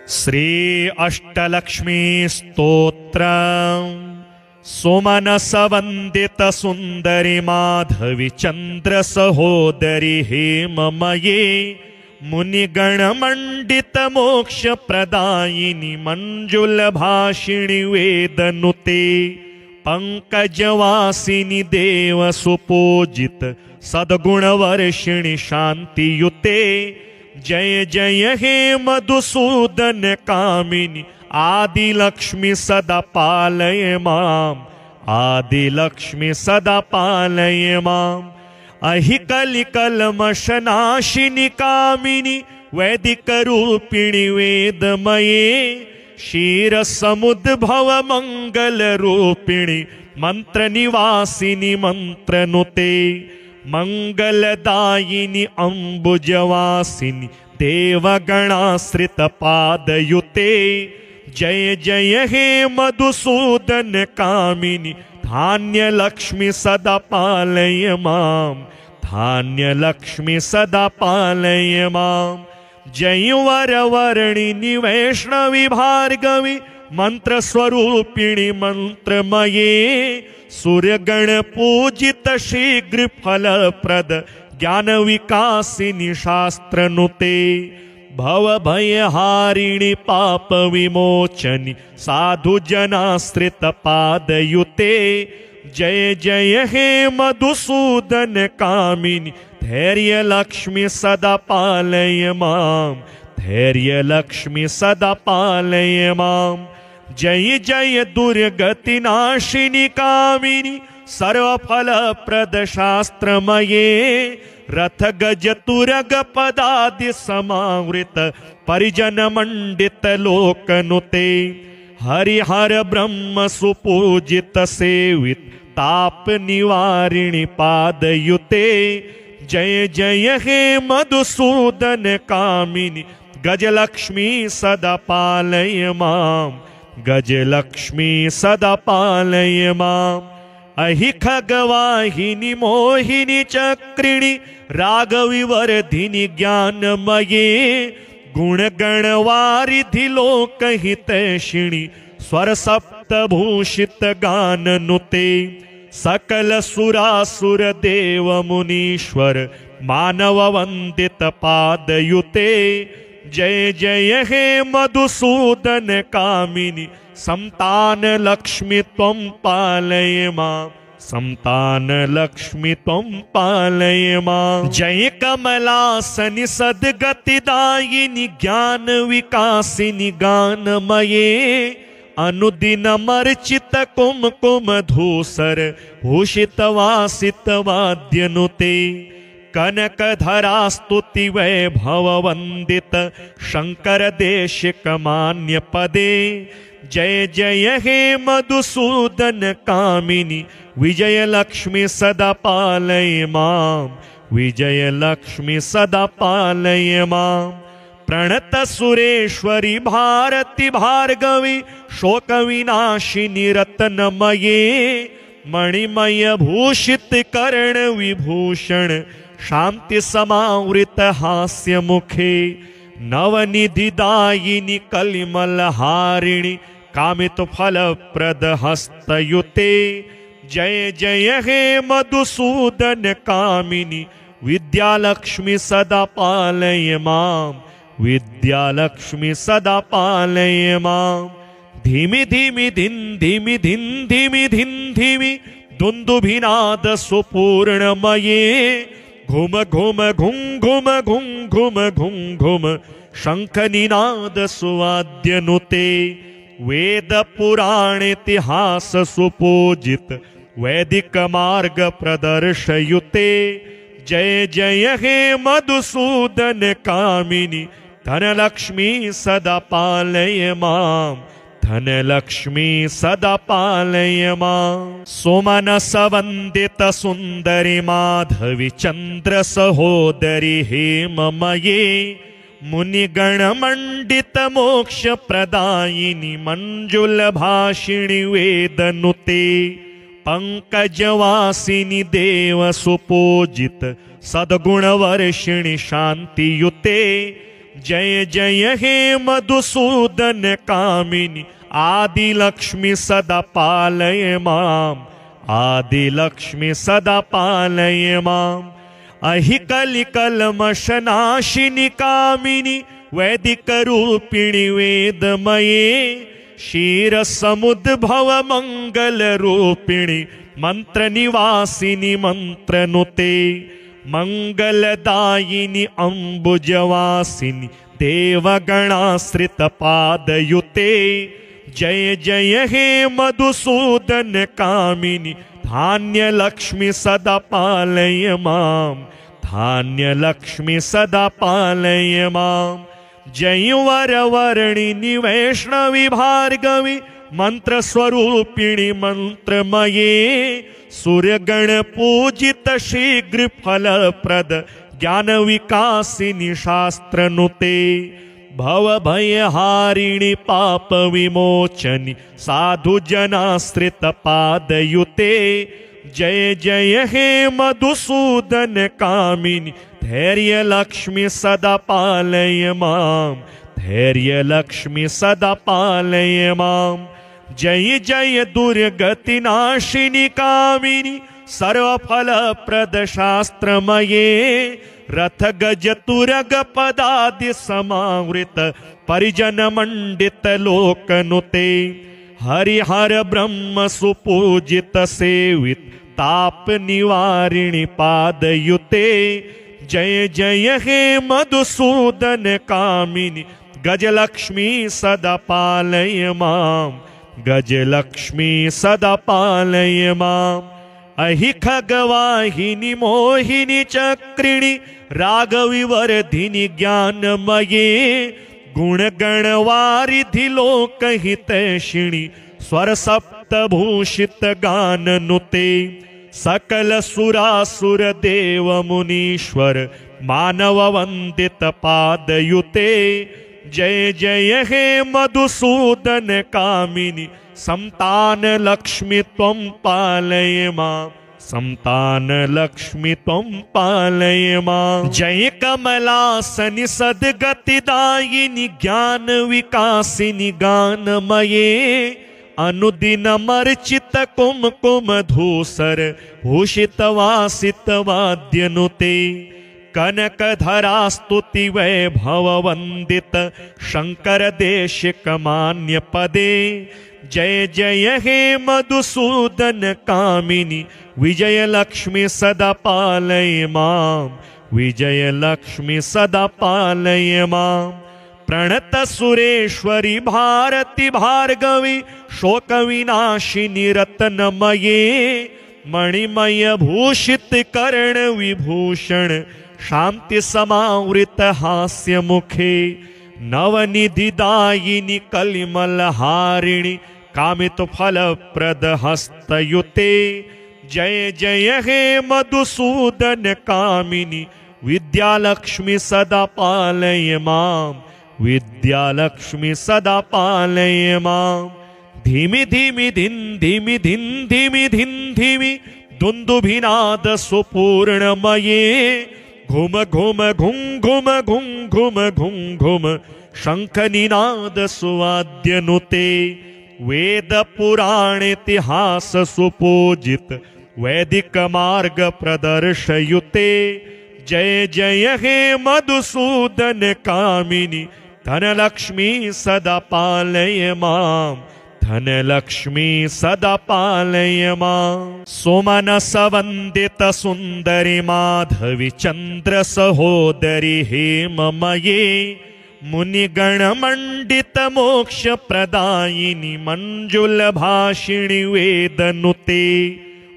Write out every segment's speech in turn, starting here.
श्री अष्टलक्ष्मी स्तोत्र सुमनस वंदित सुंदरी माधवी चंद्र सहोदरी हेममये मुनिगण मंडित मोक्ष प्रदायिनी मंजुल भाषिणी वेदनुते पंकजवासिनी देव सुपूजित सद्गुण वर्षिणी शांतियुते जय जय हे मधुसूदन कामिनी आदिलक्ष्मी सदा पालय माम आदिलक्ष्मी सदा पालय माम अहिकलि कल्मषनाशिनी कामिनी वैदिक रूपिणी वेदमये क्षीर समुद्भव मंगल रूपिणी मंत्र निवासिनी मंत्रनुते मंगलदायिनी अम्बुजवासिनी देवगणाश्रित पादयुते जय जय हे मधुसूदन कामिनी धान्य लक्ष्मी सदा पालय माम धान्य लक्ष्मी सदा पालय माम जय वरवर्णिनी वैष्णवी भार्गवी मंत्र स्वरूपिणी मंत्रमये सूर्यगण पूजित शीघ्र फलप्रद ज्ञान विकासिनी शास्त्रनुते भव भयहारिणी पाप विमोचनी साधु जनाश्रित पादयुते जय जय हे मधुसूदन कामिनी धैर्य लक्ष्मी सदा पालय माम धैर्य लक्ष्मी सदा पालय माम जय जय दुर्गति नाशिनी कामिनी सर्वफल प्रद शास्त्रमये रथ गज तुरग पदादि समावृत परिजन मंडित लोकनुते हरिहर ब्रह्म सुपूजित सेवित ताप निवारिणी पादयुते जय जय हे मधुसूदन कामिनी गजलक्ष्मी सदा पालय माम गजलक्ष्मी सदा पालय माम अहि खगवाहिनी मोहिनी चक्रिणी रागविवर्धिनी ज्ञानमये गुणगणवारिधि लोकहितैषिणी स्वर सप्तभूषित गाननुते सकल सुरासुर देव मुनीश्वर मानव वंदित पादयुते जय जय हे मधुसूदन कामिनी संतान लक्ष्मी त्वं पालय मां संतान लक्ष्मी त्वं पालय मां जय कमलासनि सद्गतिदायिनी ज्ञान विकासिनी गानमये अनुदिनमर्चित कुमकुम धूसर भूषित वासित वाद्यनुते कनकधरा स्तुति वैभव वंदित शंकर देशिक मान्य पदे जय जय हे मधुसूदन कामिनी विजय लक्ष्मी सदा पालय माम विजय लक्ष्मी सदा पालय माम प्रणत सुरेश्वरी भारती भार्गवी शोक विनाशिनी रत्नमये मणिमय भूषित कर्ण विभूषण शांति समावृत हास्य मुखे नवनिधिदायिनी कलिमल हारिणी कामित फल प्रद हस्तयुते जय जय हे मधुसूदन कामिनी विद्यालक्ष्मी सदा पालय माम विद्यालक्ष्मी सदा पालय माम धीमि धीमि धिन धीमि धिन धीमि धिन धीमि दुंदुभिनाद सुपूर्णमये घुम घुम घुम घुम घुम घुम घुम घुम शंख निनाद सुवाद्यनुते वेद पुराण इतिहास सुपूजित वैदिक मार्ग प्रदर्शयुते जय जय हे मधुसूदन कामिनी धनलक्ष्मी सदा पालय माम धनलक्ष्मी सदा पालय मां सुमनस वंदित सुंदरी माधवी चंद्र सहोदरी हेममये मुनिगण मंडित मोक्ष प्रदायिनी मंजुल भाषिणी वेदनुते पंकजवासिनी देव सुपूजित सद्गुण वर्षिणी शांतियुते जय जय हे मधुसूदन कामिनी आदिलक्ष्मी सदा पालय माम आदिलक्ष्मी सदा पालय माम अहिकलिकल्मषनाशिनि कामिनी वैदिक रूपिणी वेदमये क्षीरसमुद्भव मंगल रूपिणी मंत्र निवासिनी मंत्रनुते मंगलदायिनी अंबुजवासिनी देवगणाश्रित पादयुते जय जय हे मधुसूदन कामिनी धान्य लक्ष्मी सदा पालय माम धान्य लक्ष्मी सदा पालय माम जय वरवर्णिनी वैष्णवी भार्गवी मंत्र स्वरूपिणी मंत्रमये सूर्यगण पूजित शीघ्र फलप्रद ज्ञान विकासिनी शास्त्रनुते भव भयहारिणी पाप विमोचनी साधु जनाश्रित पादयुते जय जय हे मधुसूदन कामिनी धैर्य लक्ष्मी सदा पालय माम धैर्य लक्ष्मी सदा पालय माम जय जय दुर्गति नाशिनी कामिनी सर्वफलप्रद शास्त्रमये रथ गज तुरग पदादि समावृत परिजन मंडित लोकनुते हरिहर ब्रह्म सुपूजित सेवित ताप निवारिणी पादयुते जय जय हे मधुसूदन कामिनी गजलक्ष्मी सदा पालय माम गजलक्ष्मी सदा पालय माम अहि खगवाहिनी मोहिनी चक्रिणी रागविवर्धिनी ज्ञानमये गुणगणवारिधि लोकहितैषिणी स्वर सप्तभूषित गाननुते सकल सुरासुर देव मुनीश्वर मानव वंदित पादयुते जय जय हे मधुसूदन कामिनी संतान लक्ष्मी त्वं पालय मां संतान लक्ष्मी त्वं पालय मां जय कमलासनि सद्गतिदायिनी ज्ञान विकासिनी गानमये अनुदिनमर्चित कुमकुम धूसर भूषित वासित वाद्यनुते कनकधरा स्तुति वैभव वंदित शंकर देशिक मान्य पदे जय जय हे मधुसूदन कामिनी विजय लक्ष्मी सदा पालय मां विजय लक्ष्मी सदा पालय मां प्रणत सुरेश्वरी भारती भार्गवी शोक विनाशिनी रत्नमये मणिमय भूषित कर्ण विभूषण शांति समावृत हास्य मुखे नवनिधिदायिनी कलिमलहारिणी कामित फलप्रद हस्तयुते जय जय हे मधुसूदन कामिनी विद्यालक्ष्मी सदा पालय मां विद्यालक्ष्मी सदा पालय मां धीमि धीमि धिन धीमि धिन धीमि धिन धीमि दुन्दुभिनाद सुपूर्णमये घुम घुम घुम घुम घुम घुम घुम घुम शंखनिनाद सुवाद्यनुते वेद पुराण इतिहास सुपूजित वैदिक मार्ग प्रदर्शयुते जय जय हे मधुसूदन कामिनी धनलक्ष्मी सदा पालय मां धनलक्ष्मी सदा पालय मां सोमनस वंदित सुंदरी माधवी चंद्र सहोदरी हेममये मुनिगण मंडित मोक्ष प्रदायिनी मंजुल भाषिणी वेदनुते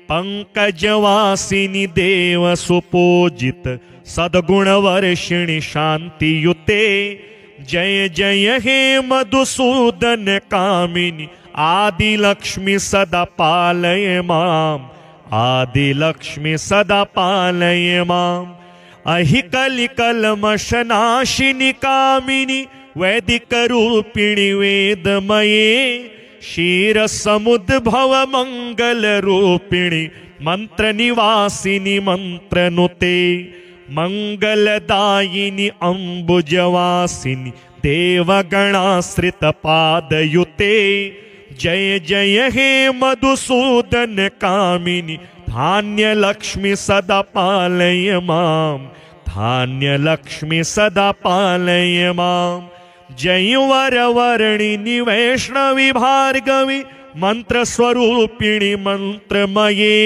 पंकजवासिनी देव सुपूजित सद्गुण वर्षिणी शांतियुते जय जय हे मधुसूदन कामिनी आदिलक्ष्मी सदा पालय मां आदिलक्ष्मी सदा पालय मां अहिकलिकल्मषनाशिनि कामिनी वैदिक रूपिणी वेदमये क्षीरसमुद्भव मंगल रूपिणी मंत्र निवासिनी मंत्रनुते मंगलदायिनी अंबुजवासिनी देवगणाश्रित पादयुते जय जय हे मधुसूदन कामिनी धान्य लक्ष्मी सदा पालय माम धान्य लक्ष्मी सदा पालय माम जय वरवर्णिनी वैष्णवी भार्गवी मंत्र स्वरूपिणी मंत्रमये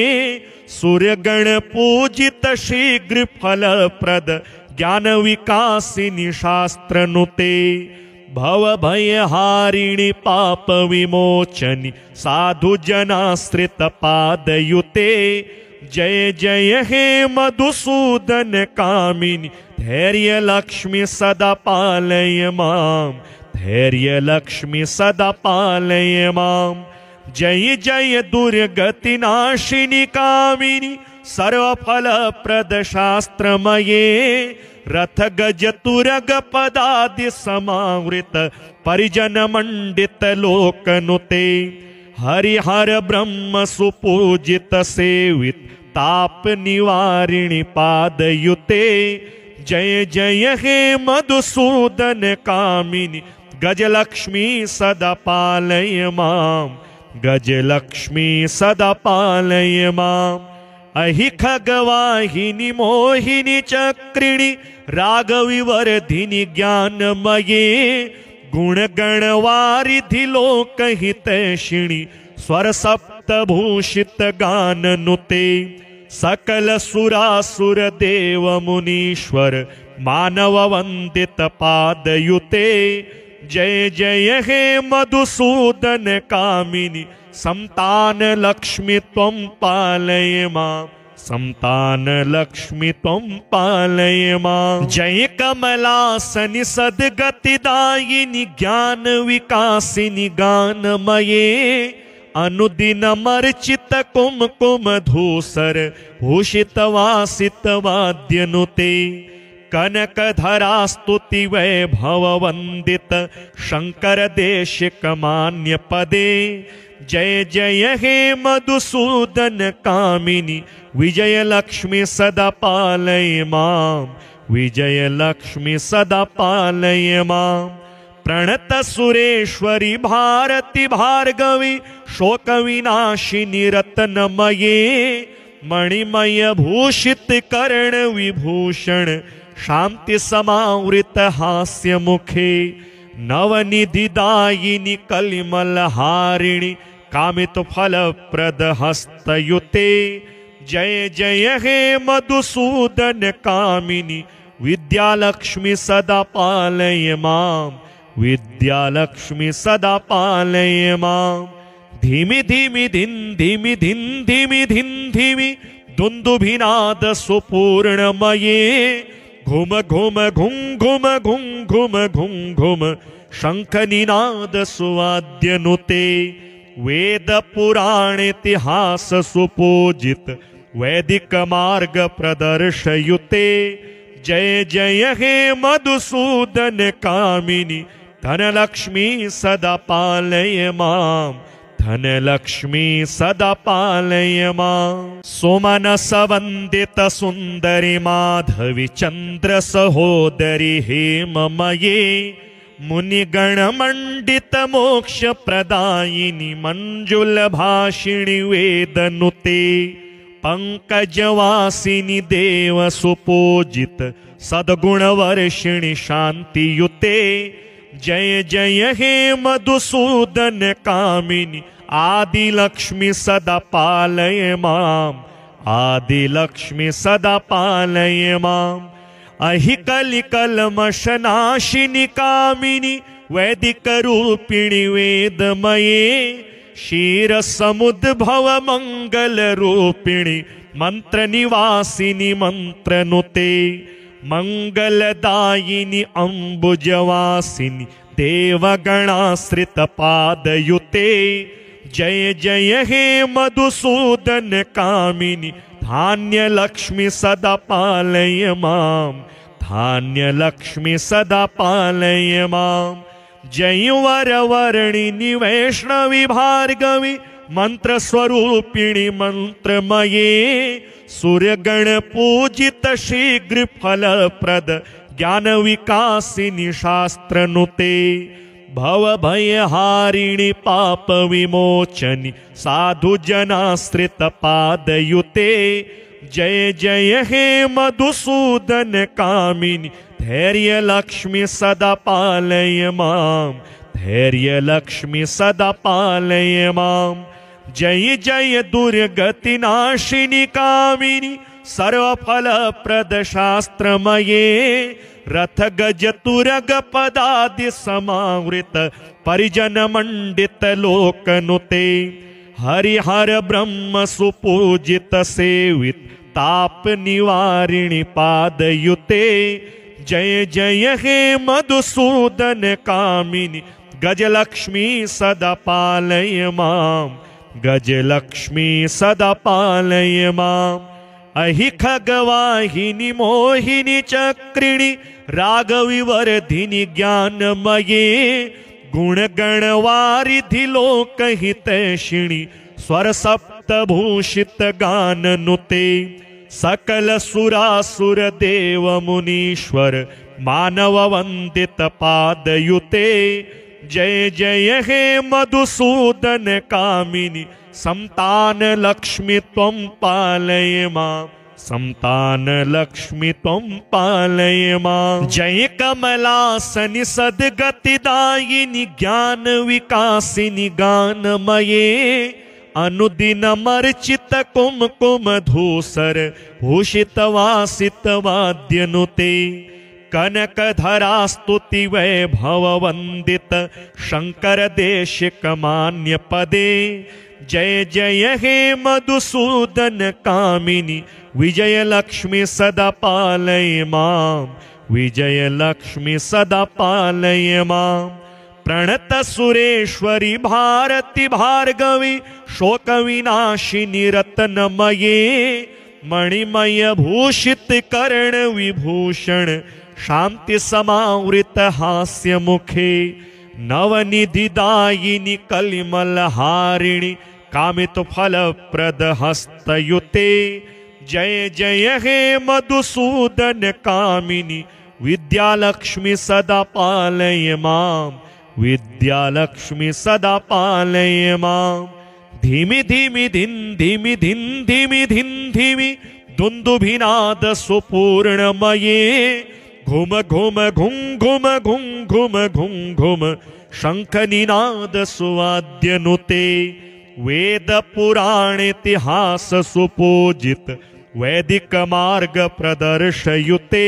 सूर्यगण पूजित शीघ्र फलप्रद ज्ञान विकासिनी शास्त्रनुते भव भयहारिणी पाप विमोचनी साधु जनाश्रित पादयुते जय जय हे मधुसूदन कामिनी धैर्य लक्ष्मी सदा पालय माम धैर्य लक्ष्मी सदा पालय माम जय जय दुर्गति नाशिनी कामिनी सर्वफल प्रद शास्त्रमये रथ गज तुरग पदादि समावृत परिजन मंडित लोकनुते हरिहर ब्रह्म सुपूजित सेवित ताप निवारिणी पादयुते जय जय हे मधुसूदन कामिनी गजलक्ष्मी सदा पालय माम गजलक्ष्मी सदा पालय माम अहि खगवाहिनी मोहिनी चक्रिणी रागविवर्धिनी ज्ञानमये गुणगणवारिधि लोकहितैषिणी स्वर सप्तभूषित गाननुते सकल सुरासुर देव मुनीश्वर मानव वंदित पादयुते जय जय हे मधुसूदन कामिनी संतान लक्ष्मी त्वं पालय मां संतान लक्ष्मी त्वं पालय मां जय कमलासनि सद्गतिदायिनी ज्ञान विकासिनी गानमये अनुदिनमर्चित कुमकुम धूसर भूषित वासित वाद्यनुते कनकधरा स्तुति वैभव वंदित शंकर देशिक मान्य पदे जय जय हे मधुसूदन कामिनी विजय लक्ष्मी सदा पालय मां विजय लक्ष्मी सदा पालय मां प्रणत सुरेश्वरी भारती भार्गवी शोक विनाशिनी रत्नमये मणिमय भूषित कर्ण विभूषण शांति समावृत हास्य मुखे नवनिधिदायिनी कलिमल हारिणी कामित फल प्रद हस्तयुते जय जय हे मधुसूदन कामिनी विद्यालक्ष्मी सदा पालय मां विद्यालक्ष्मी सदा पालय मां धीमि धीमि धिन धीमि धिन धीमि धिन धीमि दुन्दुभिनाद सुपूर्णमये घुम घुम घुम घुम घुम घुम घुम घुम शंख निनाद सुवाद्यनुते वेद पुराण इतिहास सुपूजित वैदिक मार्ग प्रदर्शयुते जय जय हे मधुसूदन कामिनी धनलक्ष्मी सदा पालय मां धनलक्ष्मी सदा पालय मां सोमनस वंदित सुंदरी माधवी चंद्र सहोदरी हेममये मुनिगण मंडित मोक्ष प्रदायिनी मंजुल भाषिणी वेदनुते पंकजवासिनी देव सुपूजित सद्गुण वर्षिणी शांतियुते जय जय हे मधुसूदन कामिनी आदिलक्ष्मी सदा पालय मां आदिलक्ष्मी सदा पालय मां अहि कलिकल्मषनाशिनी कामिनी वैदिक रूपिणी वेदमये क्षीर समुद्भव मंगल रूपिणी मंत्र निवासिनी मंत्रनुते मंगलदायिनी अंबुजवासिनी देवगणाश्रित पादयुते जय जय हे मधुसूदन कामिनी धान्य लक्ष्मी सदा पालय मां धान्य लक्ष्मी सदा पालय मां जय वरवर्णिनी वैष्णवी भार्गवी मंत्रस्वरूपिणी मंत्रमये सूर्यगण पूजित शीघ्र फलप्रद ज्ञान विकासिनी शास्त्रनुते भव भयहारिणी पाप विमोचनी साधु जनाश्रित पादयुते जय जय हे मधुसूदन कामिनी धैर्य लक्ष्मी सदा पालय माम धैर्य लक्ष्मी सदा पालय माम जय जय दुर्गति नाशिनी कामिनी सर्वफल प्रद शास्त्रमये रथ गज तुरग पदादि समावृत परिजन मंडित लोकनुते हरिहर ब्रह्म सुपूजित सेवित ताप निवारिणी पादयुते जय जय हे मधुसूदन कामिनी गजलक्ष्मी सदा पालय माम गजलक्ष्मी सदा पालय माम अहि खगवाहिनी मोहिनी चक्रिणी रागविवर्धिनी ज्ञानमये गुणगणवारिधि लोकहितैषिणी स्वर सप्तभूषित गाननुते सकल सुरासुर देव मुनीश्वर मानव वंदित पादयुते जय जय हे मधुसूदन कामिनी संतान लक्ष्मी त्वं पालय मां संतान लक्ष्मी त्वं पालय मां जय कमलासनि सद्गतिदायिनी ज्ञान विकासिनी गानमये अनुदिनमर्चित कुमकुम धूसर भूषित वासित वाद्यनुते कनकधरा स्तुति वैभव वंदित शंकर देशिक मान्य पदे जय जय हे मधुसूदन कामिनी विजय लक्ष्मी सदा पालय मां विजय लक्ष्मी सदा पालय मां प्रणत सुरेश्वरी भारती भार्गवी शोक विनाशिनी रत्नमये मणिमय भूषित कर्ण विभूषण शांति समावृत हास्य मुखे नवनिधिदायिनी कलिमल हारिणी कामित फल प्रद हस्तयुते जय जय हे मधुसूदन कामिनी विद्यालक्ष्मी सदा पालय मां विद्यालक्ष्मी सदा पालय मां धीमि धीमि धिन धीमि धिन धीमि धिन धीमि दुन्दुभिनाद सुपूर्णमये घुम घुम घुम घुम घुम घुम घुम घुम शंख निनाद सुवाद्यनुते वेद पुराण इतिहास सुपूजित वैदिक मार्ग प्रदर्शयुते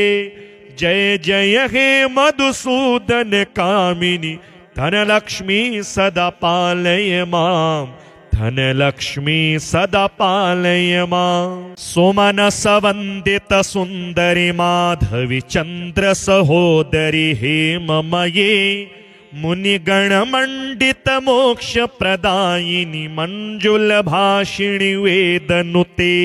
जय जय हे मधुसूदन कामिनी धनलक्ष्मी सदा पालय मां धनलक्ष्मी सदा पालय मां सोमनस वंदित सुंदरी माधवी चंद्र सहोदरी हेममये मुनिगण मंडित मोक्ष प्रदायिनी मंजुल भाषिणी वेदनुते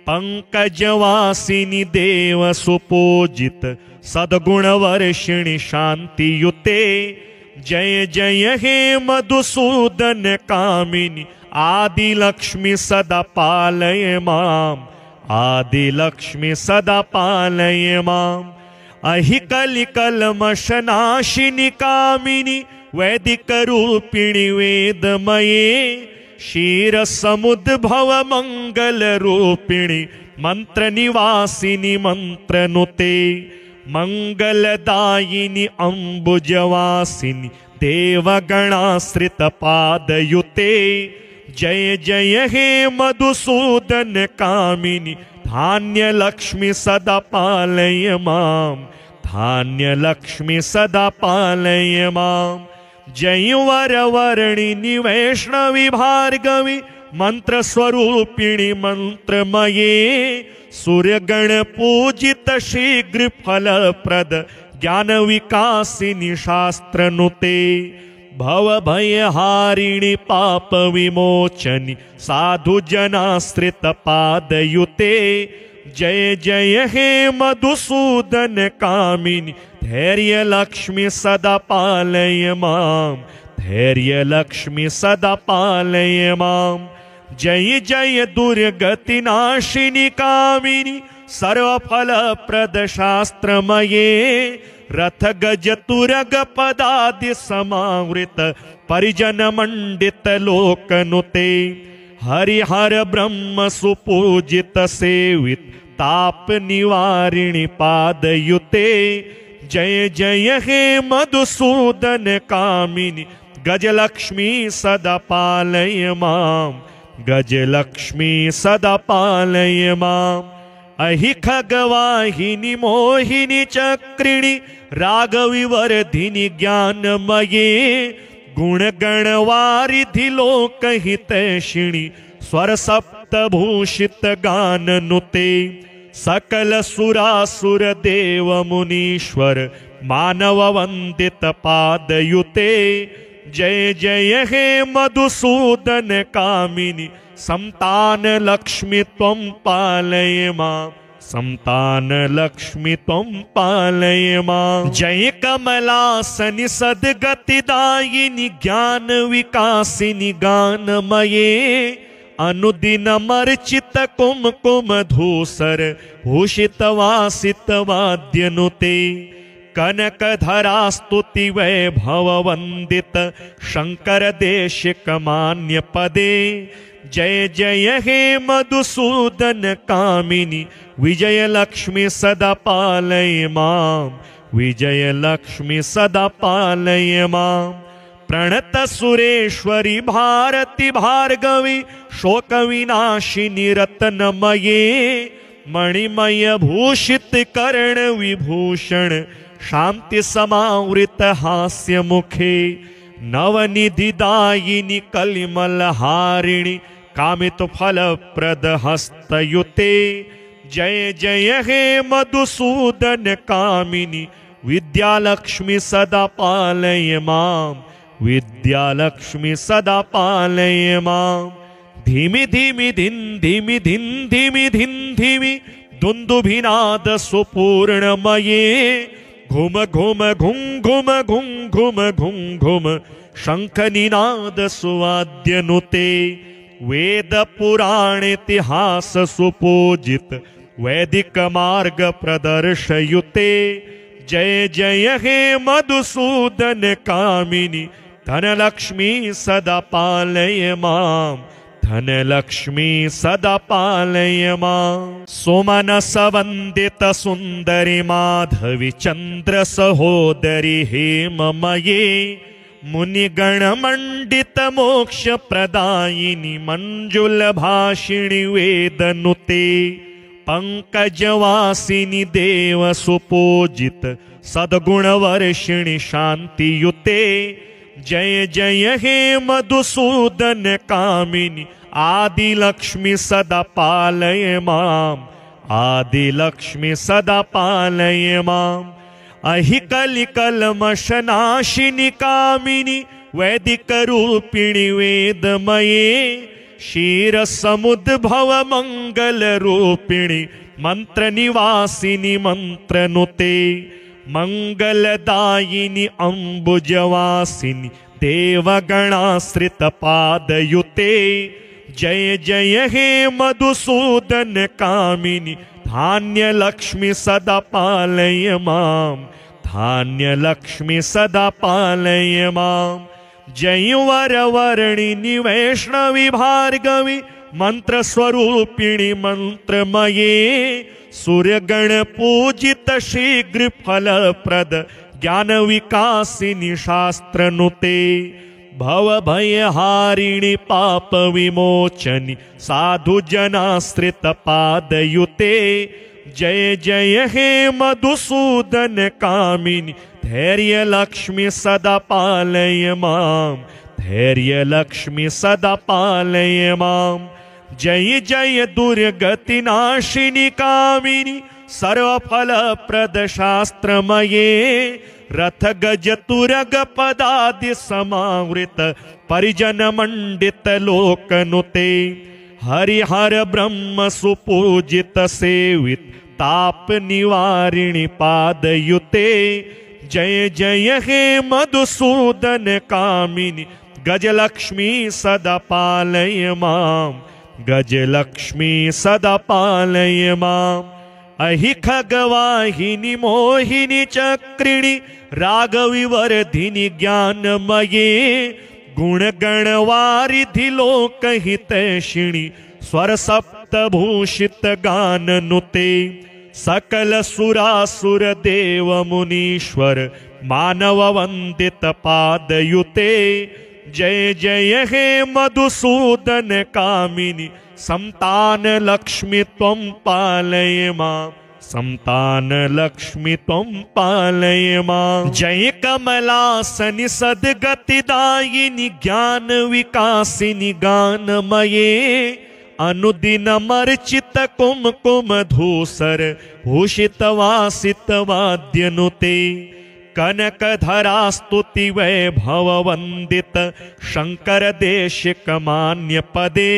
पंकजवासिनी देव सुपूजित सद्गुण वर्षिणी शांतियुते जय जय हे मधुसूदन कामिनी आदिलक्ष्मी सदा पालय मां आदिलक्ष्मी सदा पालय मां अहि कलिकल्मषनाशिनी कामिनी वैदिक रूपिणी वेदमये क्षीर समुद्भव मंगल रूपिणी मंत्र निवासिनी मंत्रनुते मंगलदायिनी अंबुजवासिनी देवगणाश्रित पादयुते जय जय हे मधुसूदन कामिनी धान्य लक्ष्मी सदा पालय मां धान्य लक्ष्मी सदा पालय मां जय वरवर्णिनी वैष्णवी भार्गवी मंत्र स्वरूपिणी मंत्रमये सूर्यगण पूजित शीघ्र फलप्रद ज्ञान विकासिनी शास्त्रनुते भव भयहारिणी पाप विमोचनी साधु जनाश्रित पादयुते जय जय हे मधुसूदन कामिनी धैर्य लक्ष्मी सदा पालय मां धैर्यलक्ष्मी सदा पालय मां। जय जय दुर्गतिनाशिनि कामिनि सर्वफलप्रद शास्त्रमये। रथ गज तुरग पदादि समावृत परिजन मंडित लोकनुते। हरिहर ब्रह्म सुपूजित सेवित ताप निवारिणि पादयुते। जय जय हे मधुसूदन कामिनि गजलक्ष्मी सदा पालय मां। गजलक्ष्मी सदा पालय मां। अहि खगवाहिनी मोहिनी चक्रिणी रागविवर्धिनी ज्ञानमये। गुणगणवारिधि लोकहितैषिणि स्वर सप्तभूषित गाननुते। सकल सुरासुर देव मुनीश्वर मानव वंदित पादयुते। जय जय हे मधुसूदन कामिनि संतान लक्ष्मी त्वं पालय मां। संतान लक्ष्मी त्वं पालय मां। जय कमलासनि सद्गतिदायिनि ज्ञान विकासिनि गानमये। अनुदिनमर्चित कुमकुम धूसर भूषित वासित वाद्यनुते। कनकधरा स्तुति वैभव वंदित शंकर देशिक मान्य पदे। जय जय हे मधुसूदन कामिनि विजयलक्ष्मी सदा पालय मां। विजयलक्ष्मी सदा पालय मां। प्रणत सुरेश्वरी भारती भार्गवी शोक विनाशिनी रत्नमये। मणिमय भूषित कर्ण विभूषण शांति समावृत हास्य मुखे। नवनिधिदायिनी कलिमलहारिणि कामित फलप्रद हस्तयुते। जय जय हे मधुसूदन कामिनि विद्यालक्ष्मी सदा पालय मां। विद्यालक्ष्मी सदा पालय मां। धीमि धीमि धिन धीमि धिन धीमि धिन धीमि दुन्दुभिनाद सुपूर्णमये। घुम घुम घुम घुम घुम घुम घुम घुम शंख निनाद सुवाद्यनुते। वेद पुराण इतिहास सुपूजित वैदिक मार्ग प्रदर्शयुते। जय जय हे मधुसूदन कामिनि धनलक्ष्मी सदा पालय मां। धनलक्ष्मी सदा पालय मां। सुमनस वंदित सुंदरी माधवी चंद्र सहोदरी हेममये। मुनिगण मंडित मोक्ष प्रदायिनी मंजुल भाषिणी वेदनुते। पंकजवासिनी देव सुपूजित सद्गुणवर्षिणि शांतियुते। जय जय हे मधुसूदन कामिनि आदिलक्ष्मी सदा पालय मां। आदिलक्ष्मी सदा पालय मां। अहि कलिकल्मषनाशिनि कामिनि वैदिक रूपिणि वेदमये। क्षीर समुद्भव मंगल रूपिणि मंत्र निवासिनि मंत्रनुते। मंगलदायिनि अंबुजवासिनि देवगणाश्रित पादयुते। जय जय हे मधुसूदन कामिनि धान्य लक्ष्मी सदा पालय मां। धान्य लक्ष्मी सदा पालय मां। जय वरवर्णिनि वैष्णवी भार्गवी मंत्र स्वरूपिणि मंत्रमये। सूर्यगण पूजित शीघ्र फलप्रद ज्ञान विकासिनी शास्त्रनुते। भव भयहारिणि पाप विमोचनि साधु जनाश्रित पादयुते। जय जय हे मधुसूदन कामिनि धैर्यलक्ष्मी सदा पालय मां। धैर्यलक्ष्मी सदा पालय मां। जय जय दुर्गतिनाशिनि कामिनि सर्वफलप्रद शास्त्रमये। रथ गज तुरग पदादि समावृत परिजन मंडित लोकनुते। हरिहर ब्रह्म सुपूजित सेवित ताप निवारिणि पादयुते। जय जय हे मधुसूदन कामिनी गजलक्ष्मी सदा पालय मां गजलक्ष्मी सदा पालय मां अहि खगवाहिनी मोहिनी चक्रिणी रागविवर्धिनी ज्ञानमये गुणगणवारिधि लोकहितैषिणी स्वर सप्तभूषित गाननुते सकल सुरासुर देव मुनीश्वर मानव वंदित पादयुते जय जय हे मधुसूदन कामिनी संतान लक्ष्मी त्वं पालय मां संतान लक्ष्मी त्वं पालय मां जय कमलासनि सद्गतिदायिनी ज्ञान विकासिनी गानमये अनुदिनमर्चित कुमकुम धूसर भूषित वासित वाद्यनुते कनकधरा स्तुति वैभव वंदित शंकर देशिक मान्य पदे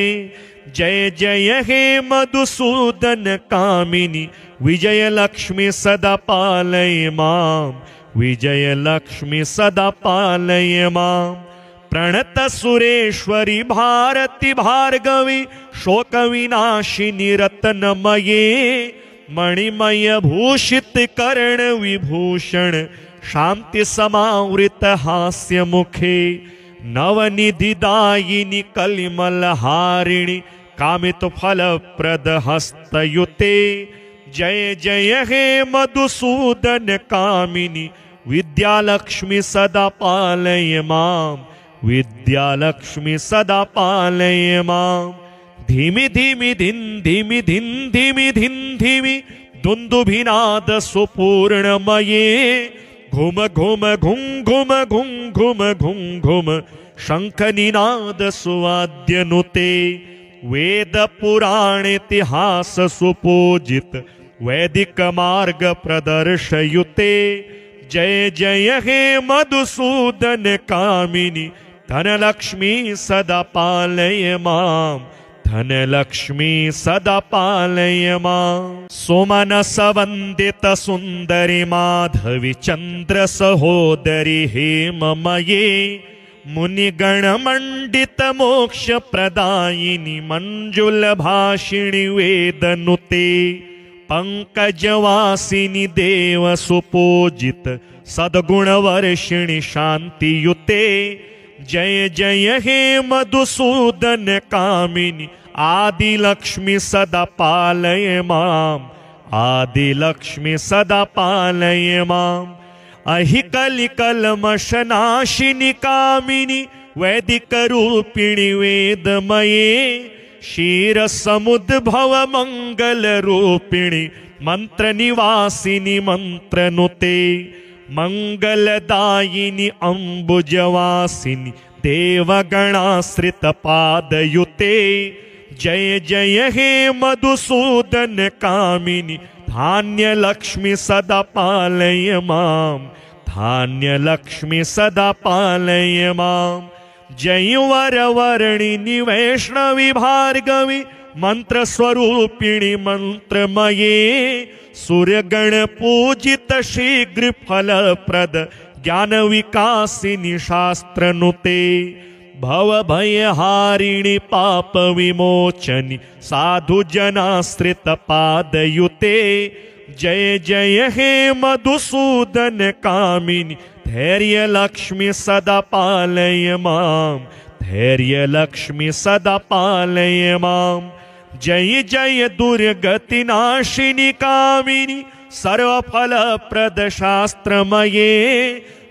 जय जय हे मधुसूदन कामिनी विजय लक्ष्मी सदा पालय मां विजय लक्ष्मी सदा पालय मां प्रणत सुरेश्वरी भारती भार्गवी शोक विनाशिनी रत्नमये मणिमय भूषित कर्ण विभूषण शांति समावृत हास्य मुखे नवनिधिदायिनी कलिमल हारिणी कामित फल प्रद हस्तयुते जय जय हे मधुसूदन कामिनी विद्यालक्ष्मी सदा पालय मां विद्यालक्ष्मी सदा पालय मां धीमि धीमि धिन धीमि धिन धीमि धिन धीमि दुंदुभिनाद सुपूर्णमये घुम घुम घुम घुम घुम घुम घुम घुम शंख निनाद सुवाद्यनुते वेद पुराण इतिहास सुपूजित वैदिक मार्ग प्रदर्शयुते जय जय हे मधुसूदन कामिनी धनलक्ष्मी सदा पालय मां धनलक्ष्मी सदा पालय मां सुमनस वंदित सुंदरी माधवी चंद्र सहोदरी हेममये मुनिगण मंडित मोक्ष प्रदायिनी मंजुल भाषिणी वेदनुते पंकजवासिनी देव सुपूजित सद्गुण वर्षिणी शांतियुते जय जय हे मधुसूदन कामिनी आदिलक्ष्मी सदा पालय मां आदिलक्ष्मी सदा पालय मां अहि कलिकल्मषनाशिनी कामिनी वैदिक रूपिणी वेदमये क्षीर समुद्भव मंगल रूपिणी मंत्र निवासिनी मंत्रनुते मंगलदायिनी अंबुजवासिनी देवगणाश्रित पादयुते जय जय हे मधुसूदन कामिनी धान्य लक्ष्मी सदा पालय मां धान्य लक्ष्मी सदा पालय मां जय वरवर्णिनी वैष्णवी भार्गवी मंत्र स्वरूपिणी मंत्रमये सूर्यगण पूजित शीघ्र फलप्रद ज्ञान विकासिनी शास्त्रनुते भव भयहारिणी पाप विमोचनी साधु जनाश्रित पादयुते जय जय हे मधुसूदन कामिनी धैर्य लक्ष्मी सदा पालय मां धैर्य लक्ष्मी सदा पालय मां जय जय दुर्गति नाशिनी कामिनी सर्वफल प्रद शास्त्रमये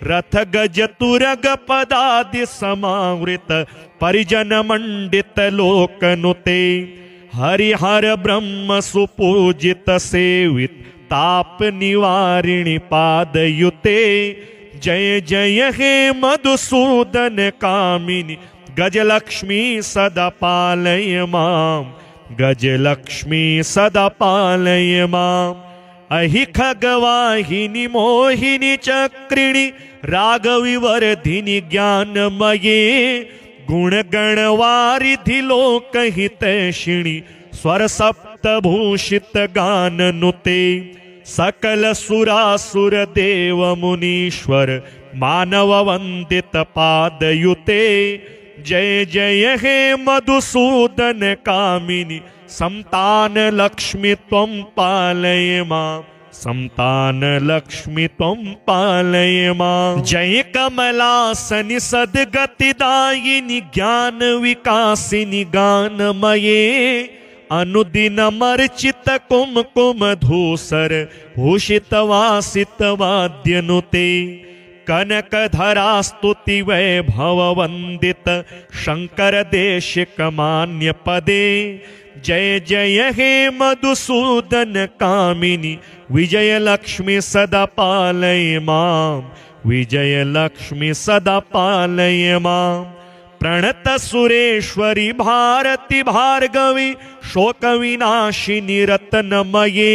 रथ गज तुरग पदादि समावृत परिजन मंडित लोकनुते हरिहर ब्रह्म सुपूजित सेवित ताप निवारिणी पादयुते जय जय हे मधुसूदन कामिनी गजलक्ष्मी सदा पालय मां गजलक्ष्मी सदा पालय मां अहि खगवाहिनी मोहिनी चक्रिणी रागविवर्धिनी ज्ञानमये गुणगणवारिधि लोकहितैषिणी स्वर सप्तभूषित गाननुते सकल सुरासुर देव मुनीश्वर मानव वंदित पादयुते जय जय हे मधुसूदन कामिनी संतान लक्ष्मी त्वं पालय मां संतान लक्ष्मी त्वं पालय मां। जय कमलासनि सद्गतिदायिनि ज्ञान विकासिनि गानमये अनुदिनमर्चित कुमकुम धूसर भूषित वासित वाद्यनुते कनकधरा स्तुति वैभव वंदित शंकर देशिक मान्य पदे जय जय हे मधुसूदन कामिनी विजय लक्ष्मी सदा पालय मां विजय लक्ष्मी सदा पालय मां। प्रणत सुरेश्वरी भारती भार्गवी शोक विनाशिनी रत्नमये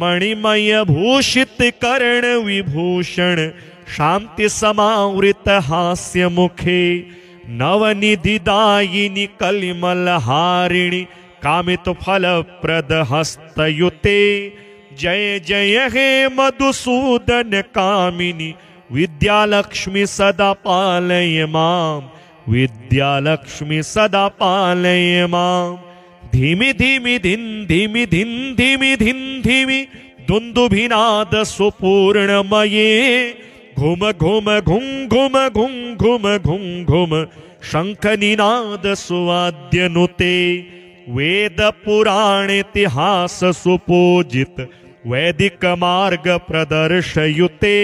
मणिमय भूषित कर्ण विभूषण शांति समावृत हास्य मुखे नवनिधिदायिनी कलिमल हारिणी कामित फल प्रद हस्तयुते जय जय हे मधुसूदन कामिनी विद्यालक्ष्मी सदा पालय मां विद्यालक्ष्मी सदा पालय मां। धीमि धीमि धिन धीमि धिन धीमि धिन धीमि दुंदुभिनाद सुपूर्णमये घुम घुम घुम घुम घुम घुम घुम घुम शंख निनाद सुवाद्यनुते वेद पुराण इतिहास सुपूजित वैदिक मार्ग प्रदर्शयुते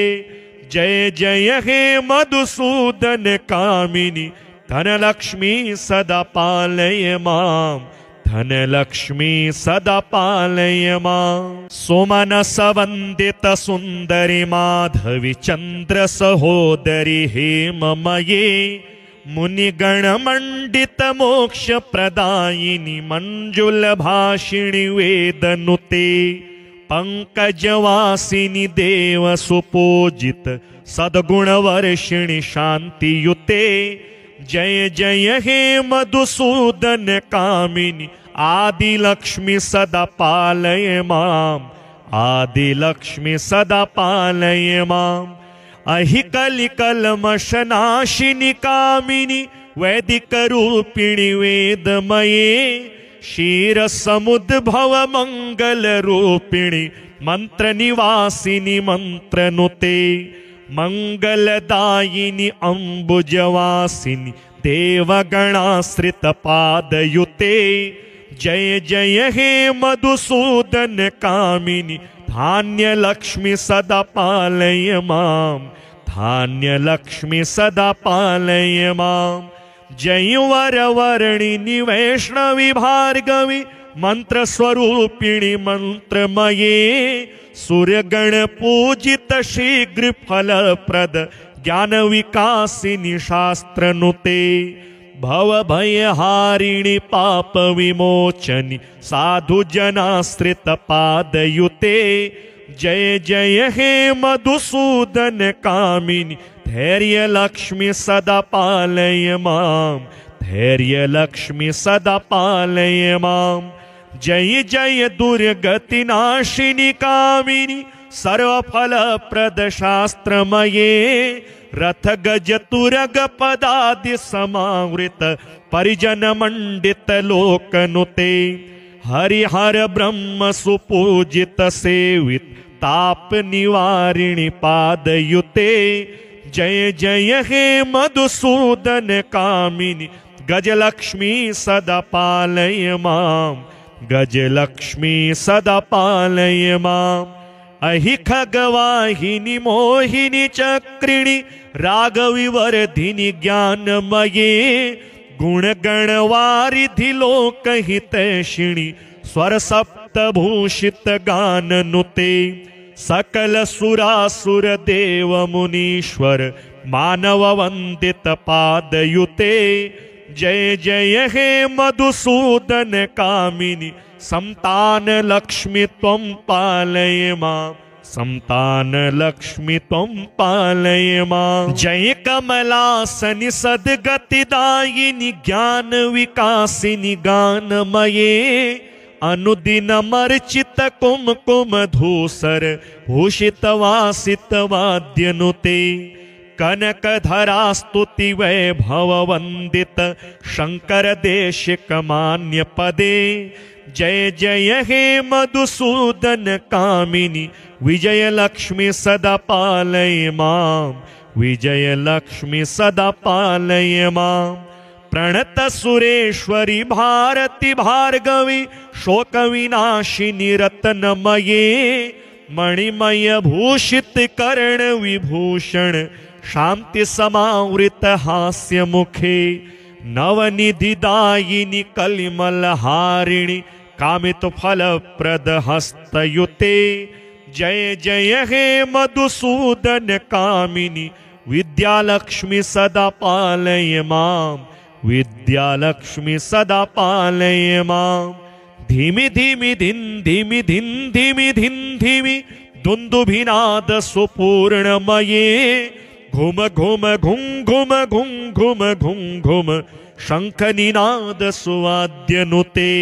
जय जय हे मधुसूदन कामिनी धनलक्ष्मी सदा पालय मां धनलक्ष्मी सदा पालय मां। सुमनस वंदित सुंदरी माधवी चंद्र सहोदरी हेममये मुनिगण मंडित मोक्ष प्रदायिनी मंजुल भाषिणी वेदनुते पंकजवासिनी देव सुपूजित सद्गुण वर्षिणी शांतियुते जय जय हे मधुसूदन कामिनी आदिलक्ष्मी सदा पालय मां आदिलक्ष्मी सदा पालय मां। अहिकलि कल्मषनाशिनी कामिनी वैदिक रूपिणी वेदमये क्षीर समुद्भव मंगल रूपिणी मंत्र निवासिनी मंत्रनुते मंगलदायिनी अंबुजवासिनी देवगणाश्रित पादयुते जय जय हे मधुसूदन कामिनी धान्य लक्ष्मी सदा पालय मां धान्य लक्ष्मी सदा पालय मां। जय वरवर्णिनी वैष्णवी भार्गवी मंत्र स्वरूपिणी मंत्रमये सूर्यगण पूजित शीघ्र फल प्रद ज्ञान विकासिनी शास्त्रनुते भव भयहारिणी पाप विमोचनी साधु जनाश्रित पादयुते जय जय हे मधुसूदन कामिनी धैर्य लक्ष्मी सदा पालय मां धैर्य लक्ष्मी सदा पालय मां। जय जय दुर्गति नाशिनी कामिनी सर्वफल प्रद शास्त्रमये रथ गज तुरग पदादि समावृत परिजन मंडित लोकनुते हरिहर ब्रह्म सुपूजित सेवित ताप निवारिणी पादयुते जय जय हे मधुसूदन कामिनी गजलक्ष्मी सदा पालय मां गजलक्ष्मी सदा पालय मां। अहि खगवाहिनी मोहिनी चक्रिणी राघवी वर्धिनी ज्ञानमये गुणगण वारिधि लोकहितैषिणी स्वर सप्तभूषित गाननुते सकल सुरासुर देव मुनीश्वर मानव वंदित पादयुते जय जय हे मधुसूदन कामिनी संतान लक्ष्मी त्वं पालय मां संतान लक्ष्मी त्वं पालय मां। जय कमलासनि सद्गतिदायिनि ज्ञान विकासिनि गानमये अनुदिनमर्चित कुमकुम धूसर भूषित वासित वाद्यनुते कनकधरा स्तुति वैभव वंदित शंकर देशिक मान्य पदे जय जय हे मधुसूदन कामिनी विजय लक्ष्मी सदा पालय मां विजय लक्ष्मी सदा पालय मां प्रणत सुरेश्वरी भारती भार्गवी शोक विनाशिनी रत्नमये मणिमय भूषित कर्ण विभूषण शांति समावृत हास्य मुखे नवनिधिदायिनी कलिमल हारिणी कामित फल प्रद हस्तयुते जय जय हे मधुसूदन कामिनी विद्यालक्ष्मी सदा पालय मां विद्यालक्ष्मी सदा पालय मां धीमि धीमि धिन धीमि धिन धीमि धिन धीमि दुन्दुभिनाद सुपूर्णमये घुम घुम घुम घुम घुम घुम घुम घुम शंख निनाद सुवाद्यनुते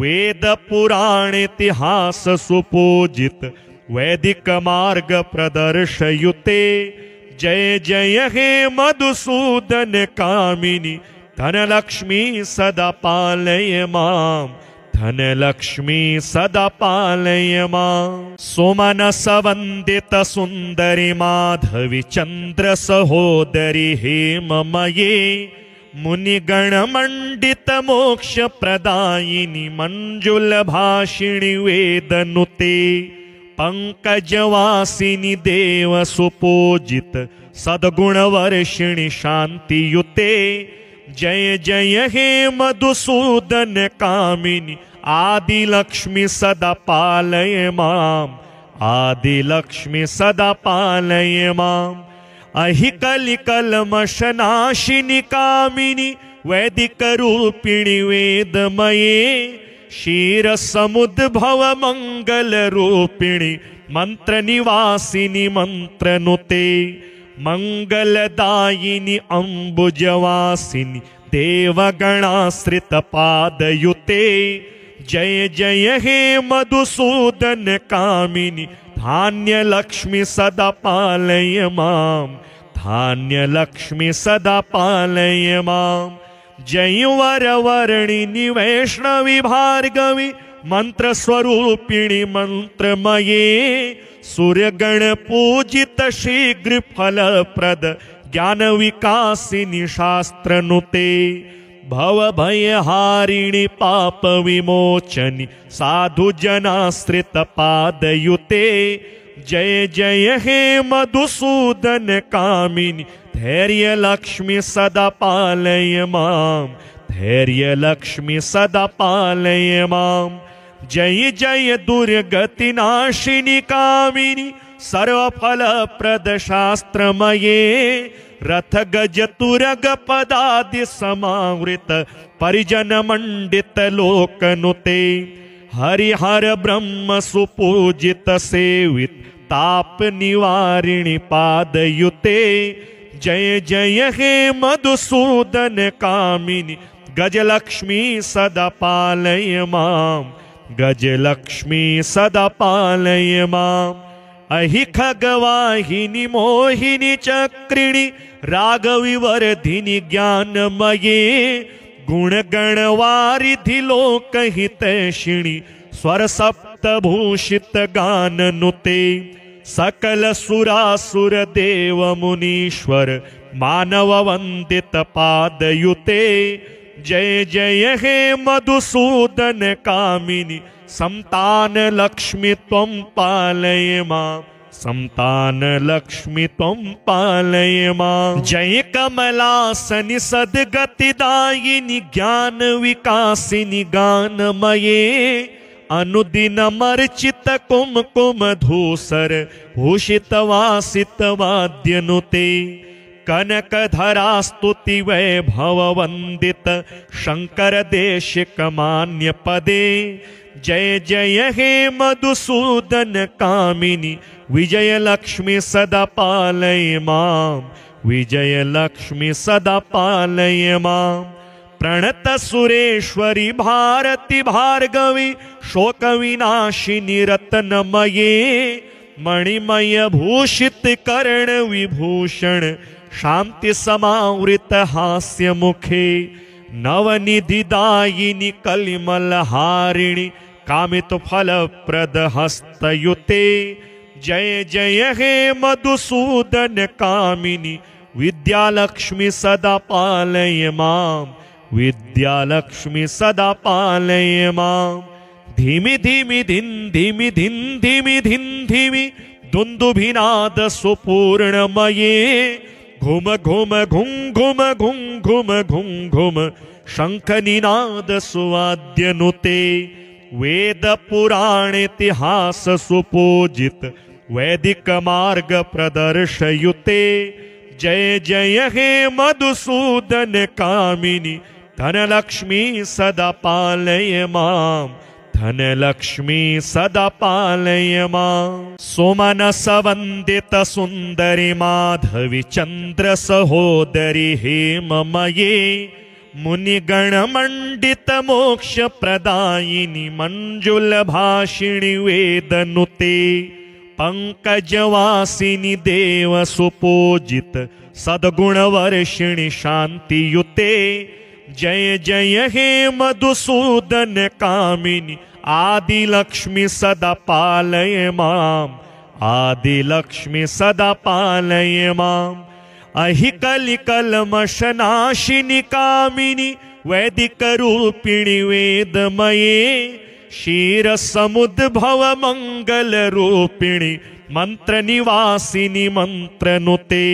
वेद पुराण इतिहास सुपूजित वैदिक मार्ग प्रदर्शयुते जय जय हे मधुसूदन कामिनी धनलक्ष्मी सदा पालय मां धनलक्ष्मी सदा पालय मां सोमनस वंदित सुंदरी माधवी चंद्र सहोदरी हेममये मुनिगण मंडित मोक्ष प्रदायिनी मंजुल भाषिणी वेदनुते पंकजवासिनी देव सुपूजित सद्गुण वर्षिणी शांतियुते जय जय हे मधुसूदन कामिनी आदिलक्ष्मी सदा पालय मां आदिलक्ष्मी सदा पालय मां अहिकलिकल्मषनाशिनी कामिनी वैदिक रूपिणी वेदमये क्षीर समुद्भव मंगल रूपिणी मंत्र निवासिनी मंत्रनुते मंगलदायिनी अम्बुजवासिनी देवगणाश्रित पादयुते जय जय हे मधुसूदन कामिनी धान्य लक्ष्मी सदा पालय मां धान्य लक्ष्मी सदा पालय मां जय वरवर्णिनी वैष्णवी भार्गवी मंत्र स्वरूपिणी मंत्रमये सूर्यगण पूजित शीघ्र फलप्रद ज्ञान विकासिनी शास्त्रनुते भव भयहारिणी पाप विमोचनी साधु जनाश्रित पादयुते जय जय हे मधुसूदन कामिनी धैर्य लक्ष्मी सदा पालय मां धैर्य लक्ष्मी सदा पालय मां जय जय दुर्गति नाशिनी कामिनी सर्वफल प्रद शास्त्रमये रथ गज तुरग पदादि समावृत परिजन मंडित लोकनुते हरिहर ब्रह्म सुपूजित सेवित ताप निवारिणी पादयुते जय जय हे मधुसूदन कामिनी गजलक्ष्मी सदा पालय मां गजलक्ष्मी सदा पालय मां अहि खगवाहिनी मोहिनी चक्रिणी रागविवर्धिनी ज्ञानमये गुणगणवारिधि लोकहितैषिणी स्वर सप्तभूषित गाननुते सकल सुरासुर देव मुनीश्वर मानव वंदित पादयुते जय जय हे मधुसूदन कामिनी संतान लक्ष्मी त्वं पालय मां संतान लक्ष्मी त्वं पालय मां जय कमलासनि सद्गतिदायिनी ज्ञान विकासिनी गानमये अनुदिनमर्चित कुमकुम धूसर भूषित वासित वाद्यनुते कनकधरा स्तुति वैभव वंदित शंकर देशिक मान्य पदे जय जय हे मधुसूदन कामिनी विजय लक्ष्मी सदा पालय मां विजय लक्ष्मी सदा पालय मां प्रणत सुरेश्वरी भारती भार्गवी शोकविनाशिनी रत्नमये मणिमय भूषित कर्ण विभूषण शांति समावृत हास्य मुखे नवनिधिदायिनी कलिमलहारिणी कामित फलप्रद हस्तयुते जय जय हे मधुसूदन कामिनी विद्यालक्ष्मी सदा पालय मां विद्यालक्ष्मी सदा पालय मां धीमि धीमि धिन धीमि धिन धीमि धिन धीमि दुन्दुभिनाद सुपूर्णमये घुम घुम घुम घुम घुम घुम घुम घुम शंखनिनाद सुवाद्यनुते वेद पुराण इतिहास सुपूजित वैदिक मार्ग प्रदर्शयुते जय जय हे मधुसूदन कामिनी धनलक्ष्मी सदा पालय मां धनलक्ष्मी सदा पालय मां सोमनस वंदित सुंदरी माधवी चंद्र सहोदरी हेममये मुनिगण मंडित मोक्ष प्रदायिनी मंजुल भाषिणी वेदनुते पंकजवासिनी देव सुपूजित सद्गुण वर्षिणी शांतियुते जय जय हे मधुसूदन कामिनी आदिलक्ष्मी सदा पालय मां आदिलक्ष्मी सदा पालय मां अहिकलिकलमशनाशिनी कामिनी वैदिक रूपिणी वेदमये क्षीर समुद्भव मंगल रूपिणी मंत्र निवासिनी मंत्रनुते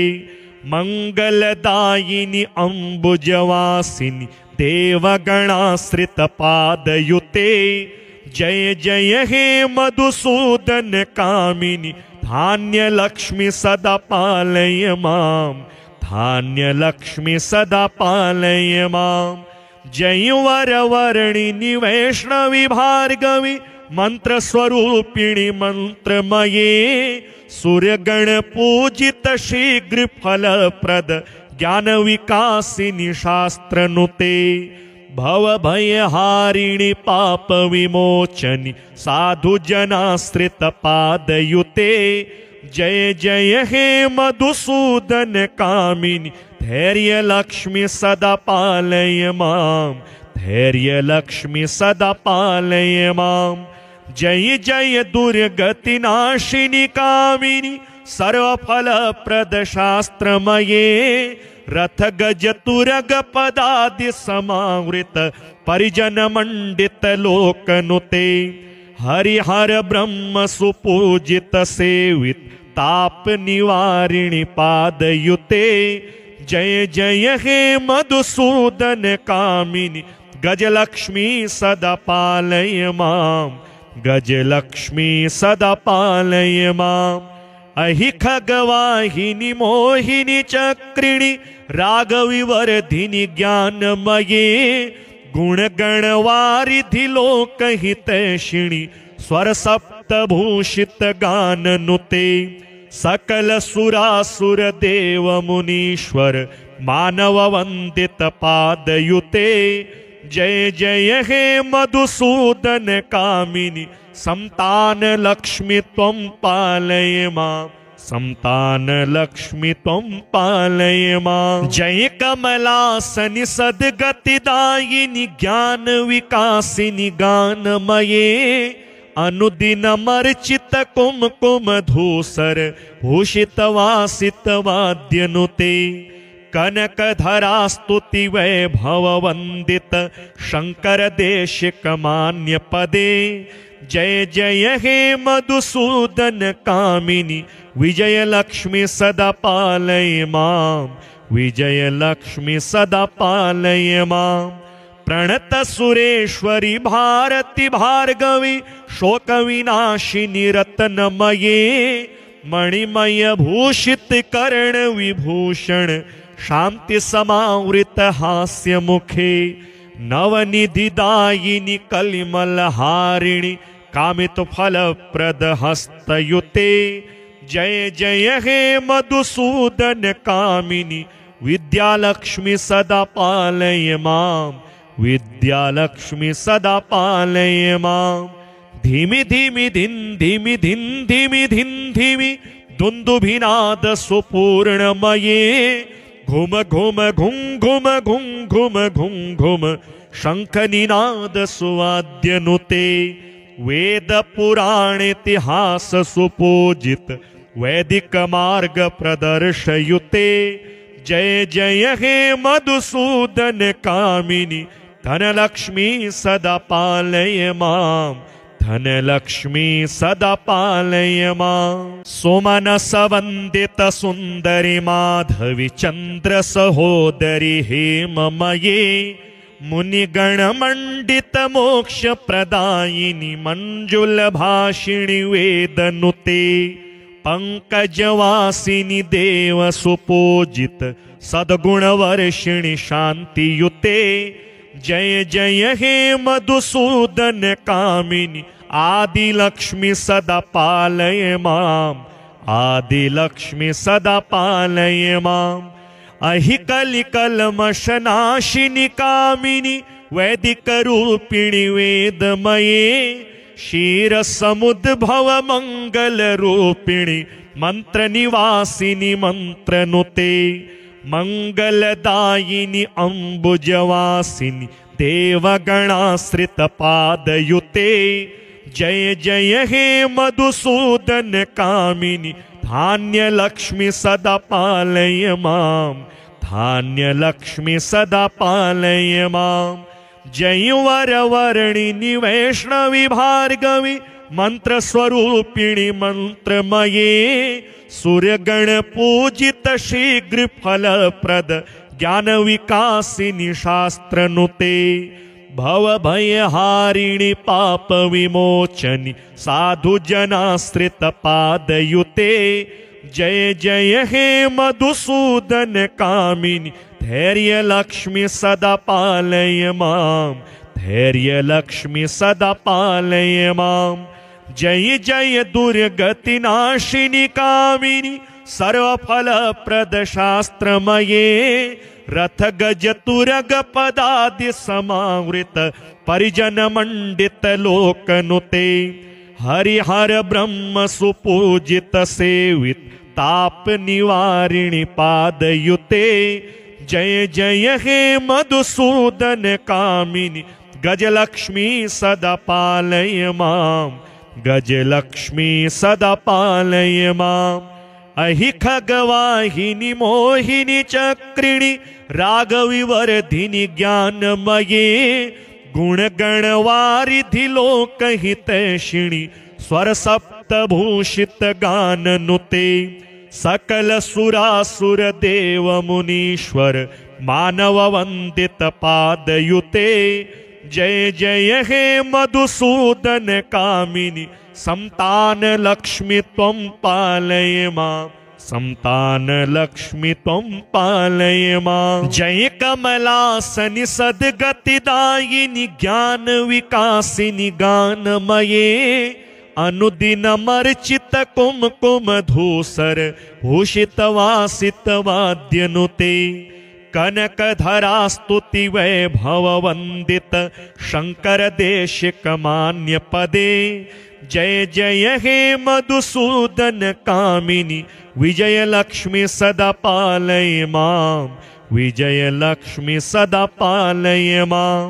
मंगलदायिनी अंबुजवासिनी देवगणाश्रित पादयुते जय जय हे मधुसूदन कामिनी धान्य लक्ष्मी सदा पालय मां धान्य लक्ष्मी सदा पालय मां जय वरवर्णिनी वैष्णवी भार्गवी मंत्र स्वरूपिणी मंत्रमये सूर्यगण पूजित शीघ्र फलप्रद ज्ञान विकासिनी शास्त्रनुते भव भयहारिणी पाप विमोचनी साधु जनाश्रित पादयुते जय जय हे मधुसूदन कामिनी धैर्य लक्ष्मी सदा पालय मां धैर्य लक्ष्मी सदा पालय मां जय जय दुर्गति नाशिनी कामिनी सर्वफलप्रद शास्त्रमये रथ गज तुरग पदादि समावृत परिजन मंडित लोकनुते हरिहर ब्रह्म सुपूजित सेवित ताप निवारिणी पादयुते जय जय हे मधुसूदन कामिनी गजलक्ष्मी सदा पालय मां गजलक्ष्मी सदा पालय मां अहि खगवाहिनी मोहिनी चक्रिणी राघवी वर्धिनी ज्ञानमये गुणगणवारिधि लोकहितैषिणी स्वर सप्तभूषित गाननुते सकल सुरासुर देव मुनीश्वर मानव वंदित पादयुते जय जय हे मधुसूदन कामिनी संतान लक्ष्मी त्वं पालय मां संतान लक्ष्मी त्वं पालय मां जय कमलासनि सद्गतिदायिनी ज्ञान विकासिनी गानमये अनुदिनमर्चित कुमकुम धूसर भूषित वासित वाद्यनुते कनकधरा स्तुति वैभव वंदित शंकर देशिक मान्य पदे जय जय हे मधुसूदन कामिनी विजय लक्ष्मी सदा पालय मां विजय लक्ष्मी सदा पालय मां प्रणत सुरेश्वरी भारती भार्गवी शोक विनाशिनी रत्नमये मणिमय भूषित कर्ण विभूषण शांति समावृत हास्य मुखे नवनिधिदायिनी कलिमलहारिणी कामित फलप्रद हस्तयुते जय जय हे मधुसूदन कामिनी विद्यालक्ष्मी सदा पालय मां, विद्यालक्ष्मी सदा पालय मां। धीमि धीमि धिन् धीमि धिन् धीमि धिन् धीमि दुन्दुभिनाद सुपूर्णमये, घुम घुम घुं घुम घुं घुम घुं घुम शंखनिनाद सुवाद्यनुते। वेद पुराण इतिहास सुपूजित वैदिक मार्ग प्रदर्शयुते। जय जय हे मधुसूदन कामिनी, धनलक्ष्मी सदा पालय मां, धनलक्ष्मी सदा पालय मां। सुमनस वंदित सुंदरी माधवी चंद्र सहोदरी हेममये, मुनिगण मंडित मोक्ष प्रदायिनी मंजुल भाषिणी वेदनुते। पंकजवासिनी देव सुपूजित सद्गुण वर्षिणी शांतियुते। जय जय हे मधुसूदन कामिनी, आदिलक्ष्मी सदा पालय मां, आदिलक्ष्मी सदा पालय मां। अहिकलिकल्मषनाशिनी कामिनी, वैदिक रूपिणी वेदमये। क्षीर समुद्भव मंगल रूपिणी, मंत्र निवासिनी मंत्रनुते। मंगलदायिनी अंबुजवासिनी, देवगणाश्रित पादयुते। जय जय हे मधुसूदन कामिनी, धान्य लक्ष्मी सदा पालय मां, धान्य लक्ष्मी सदा पालय मां। जय वरवर्णिनी वैष्णवी भार्गवी, मंत्र स्वरूपिणी मंत्रमये। सूर्यगण पूजित शीघ्र फलप्रद, ज्ञान विकासिनी शास्त्रनुते। भव भयहारिणी पाप विमोचनी, साधु जनाश्रित पादयुते। जय जय हे मधुसूदन कामिनी, धैर्य लक्ष्मी सदा पालय मां, धैर्य लक्ष्मी सदा पालय मां। जय जय दुर्गति नाशिनी कामिनी, सर्वफलप्रद शास्त्रमये। रथ गज तुरग पदादि समावृत, परिजन मंडित लोकनुते। हरिहर ब्रह्म सुपूजित सेवित, ताप निवारिणी पादयुते। जय जय हे मधुसूदन कामिनी, गजलक्ष्मी सदा पालय मां, गजलक्ष्मी सदा पालय मां। अहि खगवाहिनी मोहिनी चक्रिणी, राघवी वर्धिनी ज्ञानमये। गुणगणवारिधि लोकहितैषिणी, स्वर सप्तभूषित गाननुते। सकल सुरासुर देव मुनीश्वर, मानव वंदित पादयुते। जय जय हे मधुसूदन कामिनी, संतान लक्ष्मी त्वं पालय मां, संतान लक्ष्मी त्वं पालय मां। जय कमलासनि सद्गतिदायिनी, ज्ञान विकासिनी गानमये। अनुदिनमर्चित कुमकुम धूसर, भूषित वासित वाद्यनुते। कनकधरा स्तुति वैभव वंदित, शंकर देशिक मान्य पदे। जय जय हे मधुसूदन कामिनी, विजय लक्ष्मी सदा पालय मां, विजय लक्ष्मी सदा पालय मां।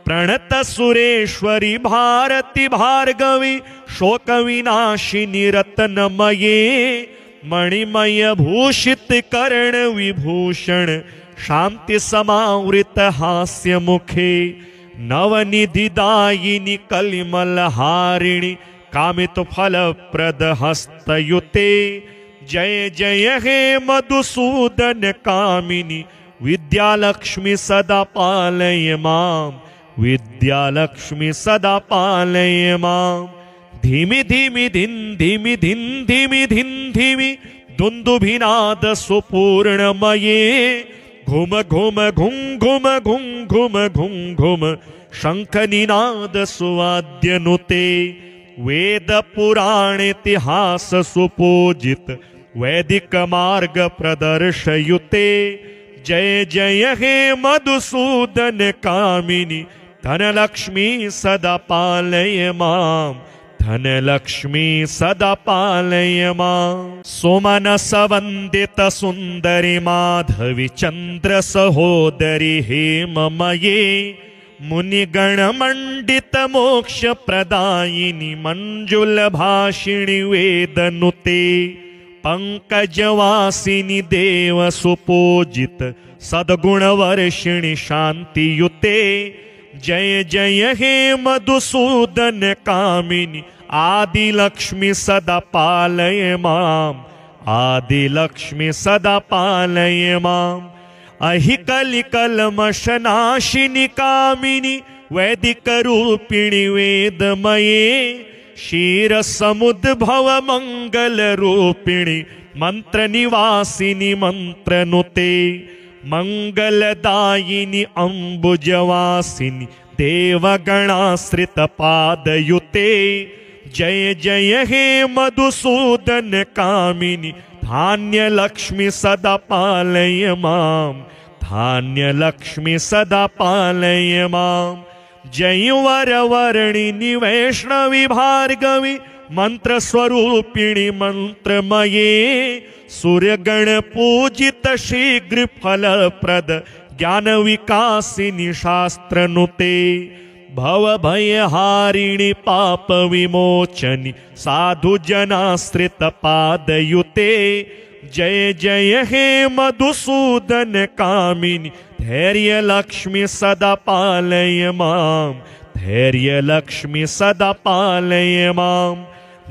प्रणत सुरेश्वरी भारती भार्गवी, शोक विनाशिनी रत्नमये। मणिमय भूषित कर्ण विभूषण, शांति समावृत हास्य मुखे। नवनिधिदायिनी कलिमलहारिणी, कामित फलप्रद हस्तयुते। जय जय हे मधुसूदन कामिनी, विद्यालक्ष्मी सदा पालय मां, विद्यालक्ष्मी सदा पालय मां। धीमि धीमि धिन् धीमि धिन् धीमि धिन् धीमि दुन्दुभिनाद सुपूर्णमये। घुम घुम घुं घुम घुं घुम घुं घुम शंखनिनाद सुवाद्यनुते। वेद पुराण इतिहास सुपूजित, वैदिक मार्ग प्रदर्शयुते। जय जय हे मधुसूदन कामिनी धनलक्ष्मी सदा पालय माम धनलक्ष्मी सदा पालय माम सोमनस वंदित सुंदरी माधवी चंद्र सहोदरी हेममये मुनिगण मंडित मोक्ष प्रदायिनी मंजुल भाषिणी वेदनुते पंकजवासिनी देव सुपूजित सद्गुण वर्षिणी शांतियुते जय जय हे मधुसूदन कामिनी आदिलक्ष्मी सदा पालय माम आदिलक्ष्मी सदा पालय माम अहिकलि कल्मषनाशिनी कामिनी वैदिक रूपिणी वेदमये क्षीर समुद्भव मंगल रूपिणी मंत्र निवासिनी मंत्रनुते मंगलदायिनी अंबुजवासिनी देवगणाश्रित पादयुते जय जय हे मधुसूदन कामिनी धान्य लक्ष्मी सदा पालय माम धान्य लक्ष्मी सदा पालय माम जय वरवर्णिनी वैष्णवी भार्गवी मंत्र स्वरूपिणी मंत्रमये सूर्यगण पूजित शीघ्र फलप्रद ज्ञान विकासिनी शास्त्रनुते भव भयहारिणी पाप विमोचनी साधु जनाश्रित पादयुते जय जय हे मधुसूदन कामिनी धैर्य लक्ष्मी सदा पालय माम धैर्य लक्ष्मी सदा पालय माम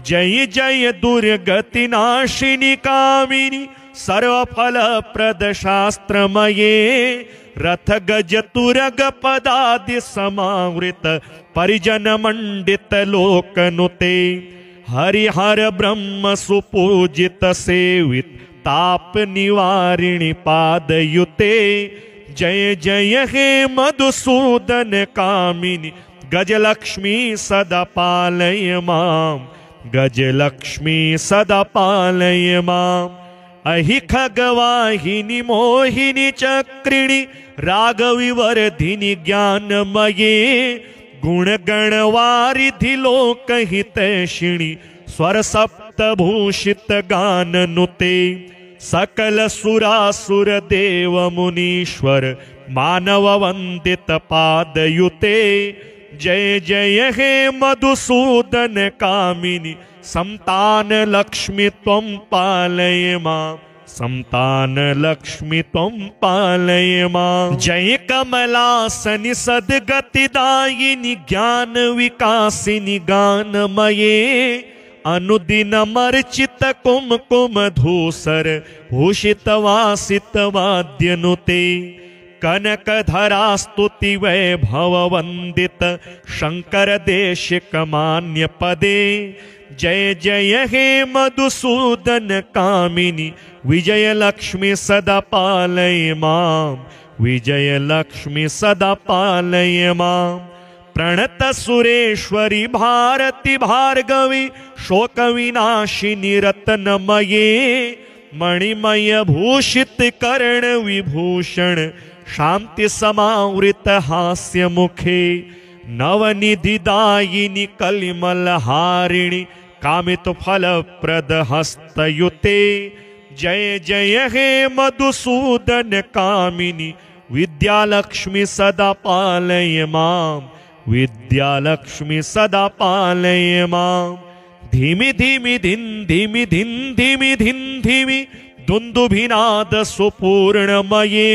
जय जय दुर्गति नाशिनी कामिनी सर्वफल प्रद शास्त्रमये रथ गज तुरग पदादि समावृत परिजन मंडित लोकनुते हरिहर ब्रह्म सुपूजित सेवित ताप निवारिणी पादयुते जय जय हे मधुसूदन कामिनी गजलक्ष्मी सदा पालय माम गजलक्ष्मी सदा पालय माम अहि खगवाहिनी मोहिनी चक्रिणी राघवी वर्धिनी ज्ञानमये गुणगण वारिधि लोकहितैषिणी स्वर सप्तभूषित गाननुते सकल सुरासुर देव मुनीश्वर मानव वंदित पादयुते जय जय हे मधुसूदन कामिनी संतान लक्ष्मी त्वं पालय मां संतान लक्ष्मी त्वं पालय मां जय कमलासनि सद्गतिदायिनी ज्ञान विकासिनी गानमये अनुदिनमर्चित कुमकुम धूसर भूषित वासित वाद्यनुते कनकधरा स्तुति वैभव वंदित शंकर देशिक मान्य पदे जय जय हे मधुसूदन कामिनी विजय लक्ष्मी सदा पालय मां विजय लक्ष्मी सदा पालय मां प्रणत सुरेश्वरी भारती भार्गवी शोक विनाशिनी रत्नमये मणिमय भूषित कर्ण विभूषण शांति समावृत हास्य मुखे नवनिधिदायिनी कलिमल हारिणी कामित फल प्रद हस्तयुते जय जय हे मधुसूदन कामिनी विद्यालक्ष्मी सदा पालय मां विद्यालक्ष्मी सदा पालय मां धीमि धीमि धिन धीमि धिन धीमि धिन धीमि दुंदुभिनाद सुपूर्णमये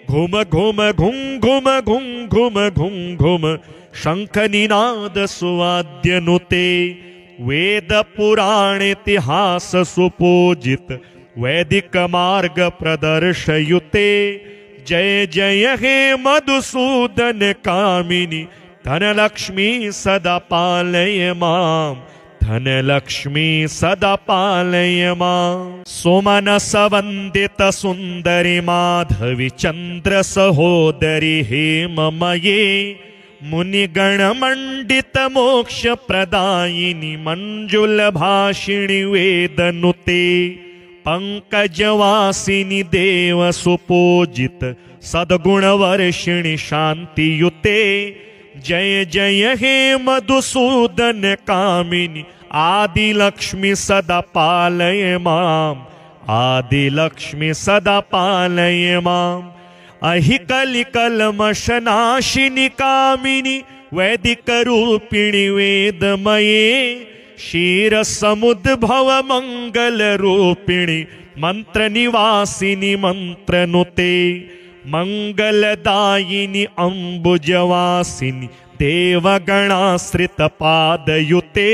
घुम घुम घुम घुम घुम घुम घुम घुम शंख निनाद सुवाद्यनुते वेद पुराण इतिहास सुपूजित वैदिक मार्ग प्रदर्शयुते जय जय हे मधुसूदन कामिनी धनलक्ष्मी सदा पालय मां धनलक्ष्मी सदा पालय मां सोमनस वंदित सुंदरी माधवी चंद्र सहोदरी हेममये मुनिगण मंडित मोक्ष प्रदायिनी मंजुल भाषिणी वेदनुते पंकजवासिनी देव सुपूजित सद्गुणवर्षिणि शांतियुते जय जय हे मधुसूदन कामिनी आदिलक्ष्मी सदा पालय माम आदिलक्ष्मी सदा पालय माम अहिकलिकल्मषनाशिनि कामिनी वैदिक रूपिणि वेदमये क्षीरसमुद्भव मंगल रूपिणि मंत्र निवासिनी मंत्रनुते मंगलदायिनी अंबुजवासिनी देवगणाश्रित पादयुते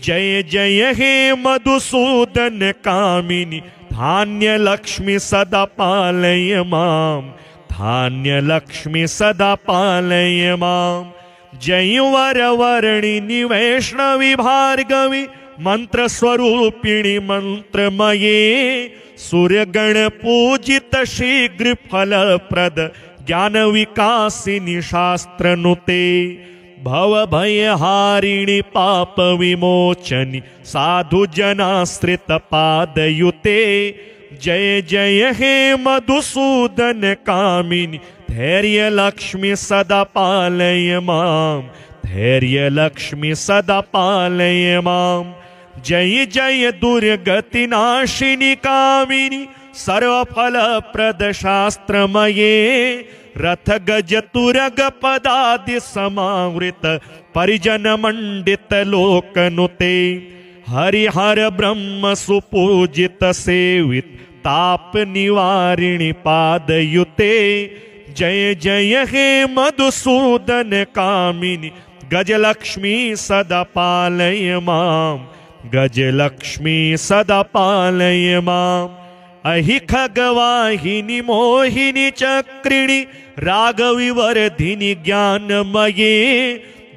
जय जय हे मधुसूदन कामिनी धान्य लक्ष्मी सदा पालय माम धान्य लक्ष्मी सदा पालय माम जय वरवर्णिनि वैष्णवी भार्गवी मंत्र स्वरूपिणी मंत्रमये सूर्यगण पूजित शीघ्र फलप्रद ज्ञान विकासिनी शास्त्रनुते भव भयहारिणी पाप विमोचनी साधु जनाश्रित पादयुते जय जय हे मधुसूदन कामिनी धैर्य लक्ष्मी सदा पालय माम धैर्य लक्ष्मी सदा पालय माम जय जय दुर्गति नाशिनी कामिनी सर्वफलप्रद शास्त्रमये रथ गज तुरग पदादि समावृत परिजन मंडित लोकनुते हरिहर ब्रह्म सुपूजित सेवित ताप निवारिणी पादयुते जय जय हे मधुसूदन कामिनी गजलक्ष्मी सदा पालय माम गजलक्ष्मी सदा पालय माम अहि खगवाहिनी मोहिनी चक्रिणी रागविवर्धिनी ज्ञानमये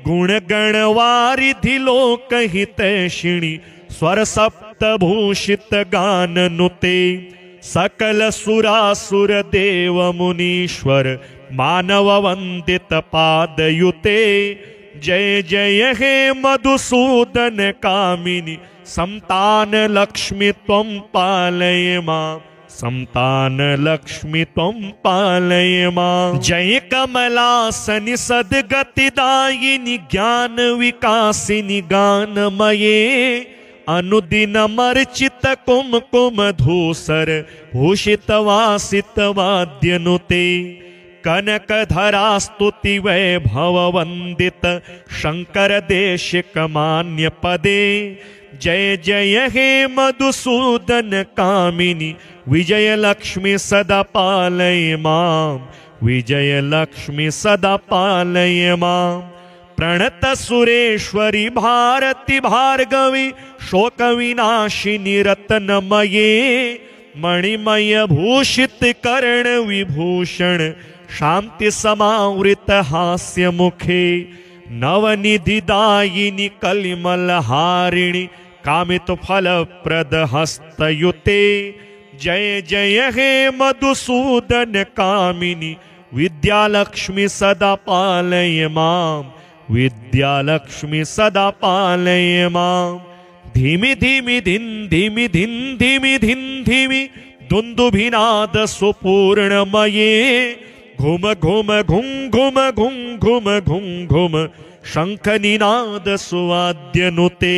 गुणगणवारिधि लोकहितैषिणी स्वर सप्तभूषित गाननुते सकल सुरासुर देव मुनीश्वर मानव वंदित पादयुते जय जय हे मधुसूदन कामिनी संतान लक्ष्मी त्वं पालय मां संतान लक्ष्मी त्वं पालय मां जय कमलासनि सद्गतिदायिनी ज्ञान विकासिनी गानमये अनुदिनमर्चित कुमकुम धूसर भूषित वासित वाद्यनुते कनकधरा स्तुति वैभव वंदित शंकर देशिक मान्य पदे जय जय हे मधुसूदन कामिनी विजय लक्ष्मी सदा पालय मां विजय लक्ष्मी सदा पालय मां प्रणत सुरेश्वरी भारती भार्गवी शोक विनाशिनी रत्नमये मणिमय भूषित कर्ण विभूषण शांति समावृत हास्य मुखे नवनिधिदायिनी कलिमलहारिणी कामित फलप्रद हस्तयुते जय जय हे मधुसूदन कामिनी विद्यालक्ष्मी सदा पालय मां विद्यालक्ष्मी सदा पालय मां धीमि धीमि धिन धीमि धिन धीमि धिन धीमि दुन्दुभिनाद सुपूर्णमये घुम घुम घुम घुम घुम घुम घुम घुम शंख निनाद सुवाद्यनुते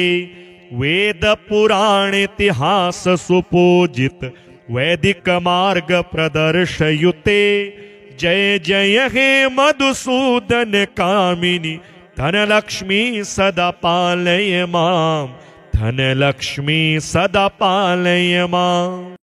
वेद पुराण इतिहास सुपूजित वैदिक मार्ग प्रदर्शयुते जय जय हे मधुसूदन कामिनी धनलक्ष्मी सदा पालय मां धनलक्ष्मी सदा पालय मां।